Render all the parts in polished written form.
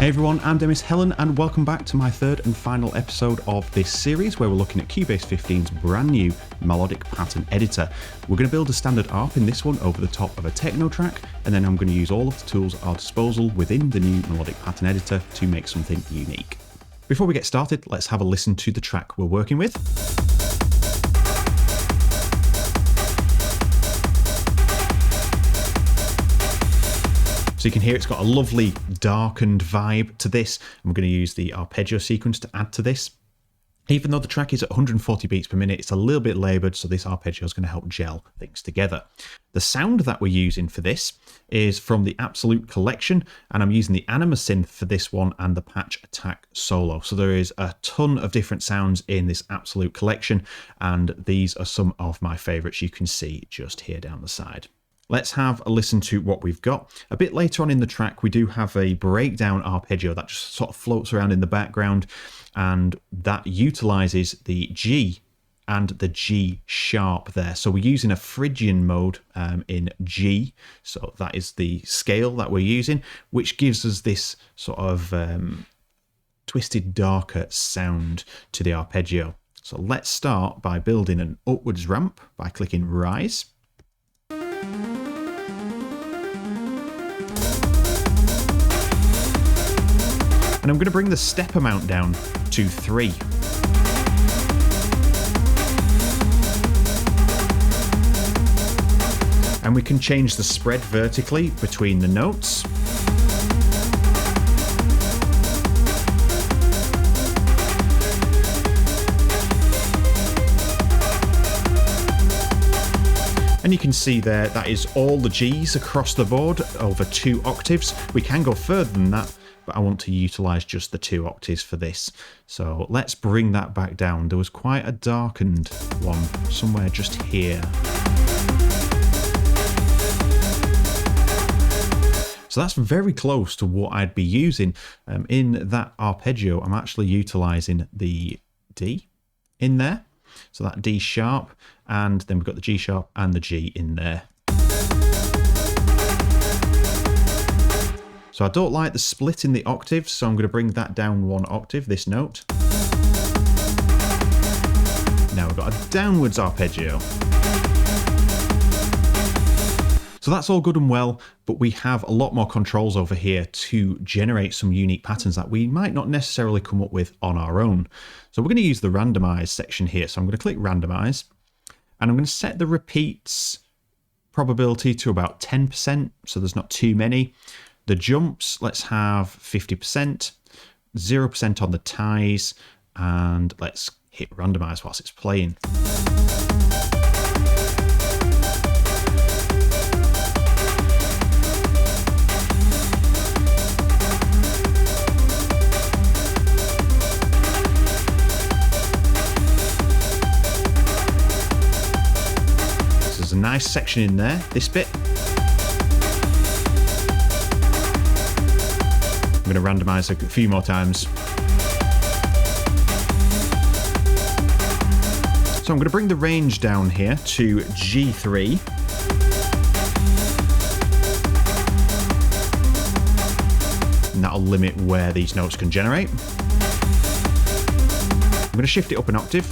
Hey everyone, I'm Demis Hellen and welcome back to my third and final episode of this series where we're looking at Cubase 15's brand new Melodic pattern editor. We're going to build a standard ARP in this one over the top of a techno track, and then I'm going to use all of the tools at our disposal within the new Melodic pattern editor to make something unique. Before we get started, let's have a listen to the track we're working with. So you can hear it's got a lovely darkened vibe to this, and we're going to use the arpeggio sequence to add to this. Even though the track is at 140 beats per minute, it's a little bit laboured, so this arpeggio is going to help gel things together. The sound that we're using for this is from the Absolute collection, and I'm using the Anima synth for this one and the Patch Attack solo. So there is a ton of different sounds in this Absolute collection, and these are some of my favourites you can see just here down the side. Let's have a listen to what we've got. A bit later on in the track, we do have a breakdown arpeggio that just sort of floats around in the background, and that utilizes the G and the G sharp there. So we're using a Phrygian mode in G. So that is the scale that we're using, which gives us this sort of twisted, darker sound to the arpeggio. So let's start by building an upwards ramp by clicking Rise. And I'm going to bring the step amount down to 3. And we can change the spread vertically between the notes. And you can see there, that is all the G's across the board over 2 octaves. We can go further than that, but I want to utilize just the 2 octaves for this. So let's bring that back down. There was quite a darkened one somewhere just here. So that's very close to what I'd be using. In that arpeggio, I'm actually utilizing the D in there. So that D sharp, and then we've got the G sharp and the G in there. So I don't like the split in the octaves, so I'm going to bring that down 1 octave, this note. Now we've got a downwards arpeggio. So that's all good and well, but we have a lot more controls over here to generate some unique patterns that we might not necessarily come up with on our own. So we're going to use the randomize section here. So I'm going to click randomize, and I'm going to set the repeats probability to about 10%, so there's not too many. The jumps, let's have 50%, 0% on the ties, and let's hit randomize whilst it's playing. So there's a nice section in there, this bit. I'm going to randomize a few more times. So I'm going to bring the range down here to G3. And that'll limit where these notes can generate. I'm going to shift it up an octave.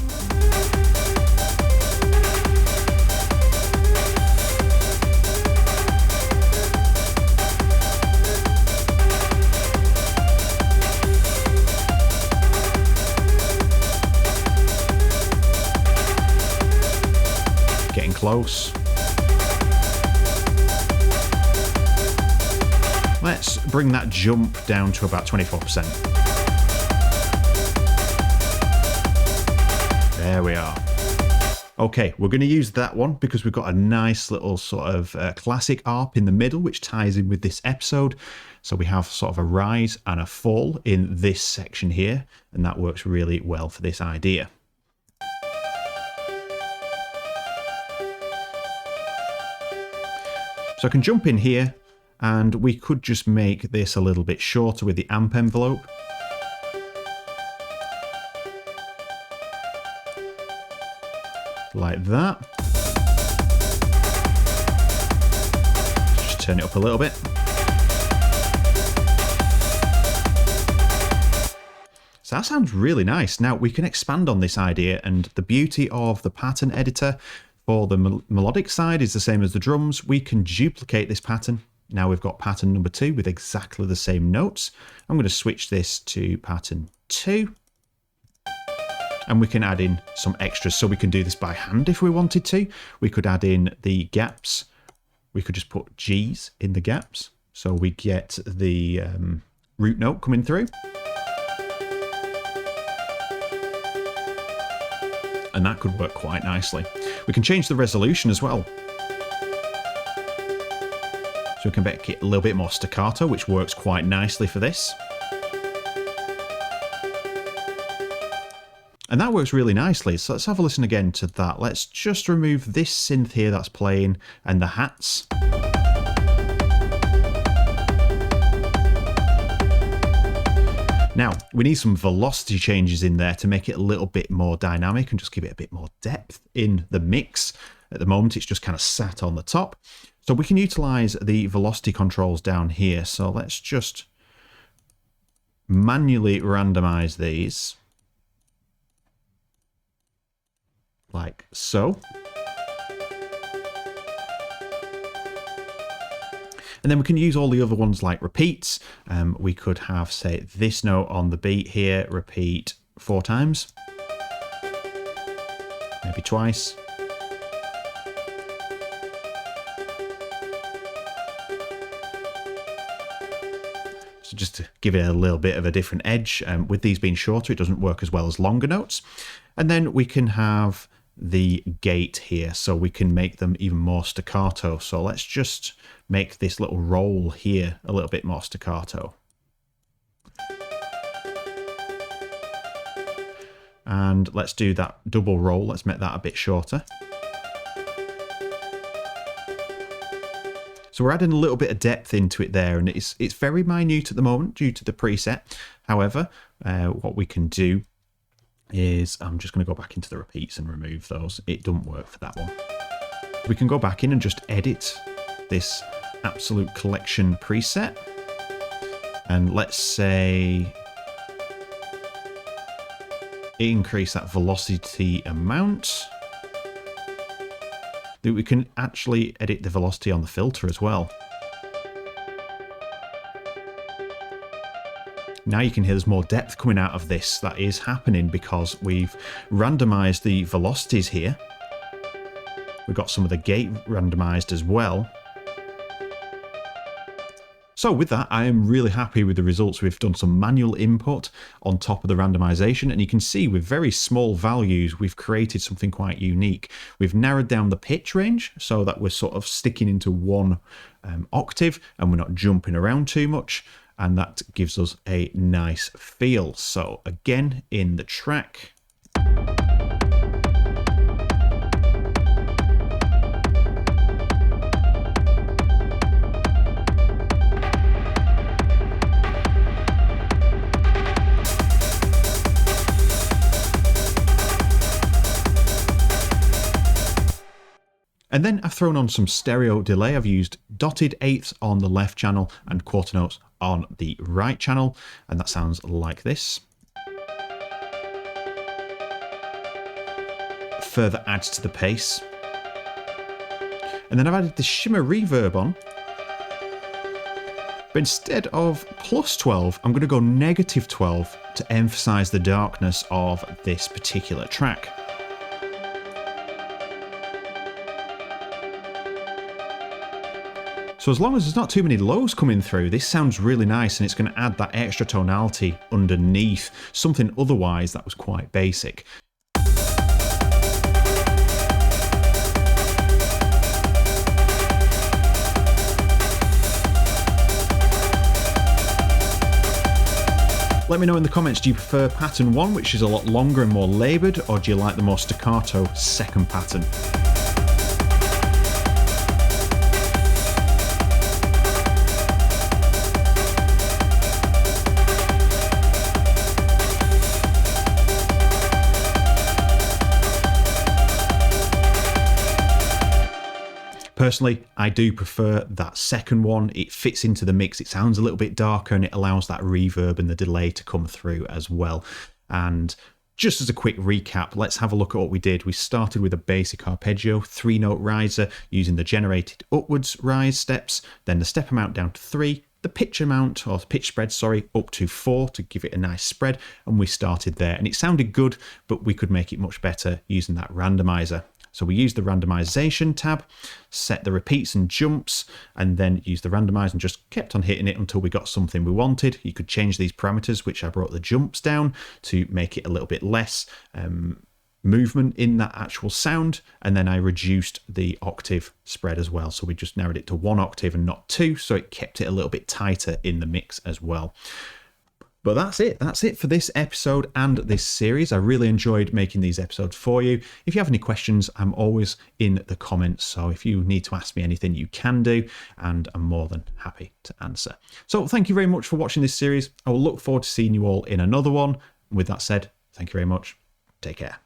Getting close. Let's bring that jump down to about 24%. There we are. Okay, we're going to use that one because we've got a nice little sort of classic ARP in the middle, which ties in with this episode. So we have sort of a rise and a fall in this section here, and that works really well for this idea. So I can jump in here, and we could just make this a little bit shorter with the amp envelope. Like that. Just turn it up a little bit. So that sounds really nice. Now we can expand on this idea, and the beauty of the pattern editor for the melodic side is the same as the drums. We can duplicate this pattern. Now we've got pattern number 2 with exactly the same notes. I'm going to switch this to pattern 2. And we can add in some extras. So we can do this by hand if we wanted to. We could add in the gaps. We could just put G's in the gaps. So we get the root note coming through. And that could work quite nicely. We can change the resolution as well. So we can make it a little bit more staccato, which works quite nicely for this. And that works really nicely. So let's have a listen again to that. Let's just remove this synth here that's playing and the hats. Now, we need some velocity changes in there to make it a little bit more dynamic and just give it a bit more depth in the mix. At the moment, it's just kind of sat on the top. So we can utilize the velocity controls down here. So let's just manually randomize these. Like so. And then we can use all the other ones like repeats. We could have, say, this note on the beat here, repeat 4 times. Maybe twice. So just to give it a little bit of a different edge. With these being shorter, it doesn't work as well as longer notes. And then we can have the gate here, so we can make them even more staccato. So let's just make this little roll here a little bit more staccato. And let's do that double roll. Let's make that a bit shorter. So we're adding a little bit of depth into it there, and it's very minute at the moment due to the preset. However, what we can do is, I'm just going to go back into the repeats and remove those. It doesn't work for that one. We can go back in and just edit this absolute collection preset. And let's say increase that velocity amount. We can actually edit the velocity on the filter as well. Now you can hear there's more depth coming out of this. That is happening because we've randomized the velocities here. We've got some of the gate randomized as well. So with that, I am really happy with the results. We've done some manual input on top of the randomization, and you can see with very small values, we've created something quite unique. We've narrowed down the pitch range so that we're sort of sticking into one octave and we're not jumping around too much. And that gives us a nice feel. So again, in the track. And then I've thrown on some stereo delay. I've used dotted eighths on the left channel and quarter notes on the right channel. And that sounds like this. Further adds to the pace. And then I've added the shimmer reverb on. But instead of plus 12, I'm going to go negative 12 to emphasize the darkness of this particular track. So as long as there's not too many lows coming through, this sounds really nice, and it's going to add that extra tonality underneath something otherwise that was quite basic. Let me know in the comments, do you prefer pattern 1, which is a lot longer and more laboured, or do you like the more staccato second pattern? Personally, I do prefer that second one. It fits into the mix. It sounds a little bit darker and it allows that reverb and the delay to come through as well. And just as a quick recap, let's have a look at what we did. We started with a basic arpeggio, 3-note riser using the generated upwards rise steps, then the step amount down to 3, the pitch amount, or pitch spread, sorry, up to 4 to give it a nice spread, and we started there. And it sounded good, but we could make it much better using that randomizer. So we used the randomization tab, set the repeats and jumps, and then used the randomizer and just kept on hitting it until we got something we wanted. You could change these parameters, which I brought the jumps down to make it a little bit less movement in that actual sound, and then I reduced the octave spread as well. So we just narrowed it to 1 octave and not 2, so it kept it a little bit tighter in the mix as well. But that's it for this episode and this series. I really enjoyed making these episodes for you. If you have any questions, I'm always in the comments, so if you need to ask me anything, you can do, and I'm more than happy to answer. So thank you very much for watching this series. I will look forward to seeing you all in another one. With that said, thank you very much. Take care.